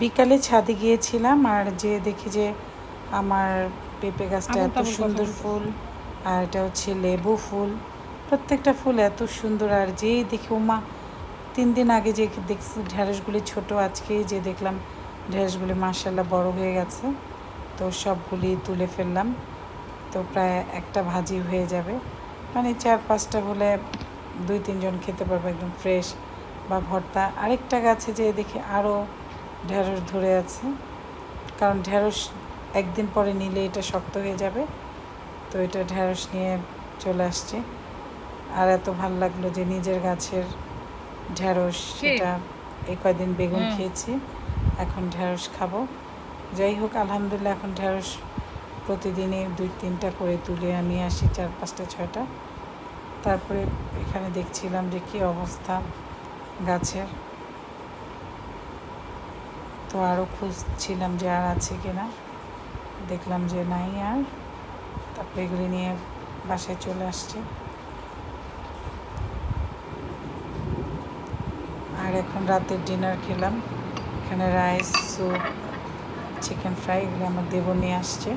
বিকালে ছাদে গিয়েছিলাম আর যে দেখি যে আমার পেঁপে গাছটা এত সুন্দর ফুল, আর এটা হচ্ছে লেবু ফুল। প্রত্যেকটা ফুল এত সুন্দর। আর যেই দেখি ওমা, 3 দিন আগে যে দেখছি ঢেঁড়সগুলি ছোট, আজকেই যে দেখলাম ঢেঁড়সগুলি মাশাআল্লাহ বড় হয়ে গেছে। তো সবগুলি তুলে ফেললাম। তো প্রায় একটা ভাজি হয়ে যাবে, মানে 4-5টা হলে 2-3 জন খেতে পারবে একদম ফ্রেশ, বা ভর্তা। আরেকটা গাছে যে দেখি আরও ঢেঁড়স ধরে আছে, কারণ ঢেঁড়স একদিন পরে নিলে এটা শক্ত হয়ে যাবে। তো এটা ঢেঁড়স নিয়ে চলে আসছে। আর এত ভালো লাগলো যে নিজের গাছের ঢেঁড়স, সেটা এই কয়দিন বেগুন খেয়েছি, এখন ঢেঁড়স খাবো। যাই হোক, আলহামদুলিল্লাহ এখন ঢেঁড়স প্রতিদিনই 2-3টা করে তুলে আমি আসি, 4-5টা-6টা। তারপরে এখানে দেখছিলাম যে কী অবস্থা গাছের, তো আরও খুঁজছিলাম যে আর আছে কিনা, দেখলাম যে নাই আর। তারপরে এগুলি নিয়ে বাসায় চলে আসছে। আর এখন রাতের ডিনার খেলাম, এখানে রাইস, স্যুপ, চিকেন ফ্রাই, এগুলো আমার দেবর নিয়ে আসছে।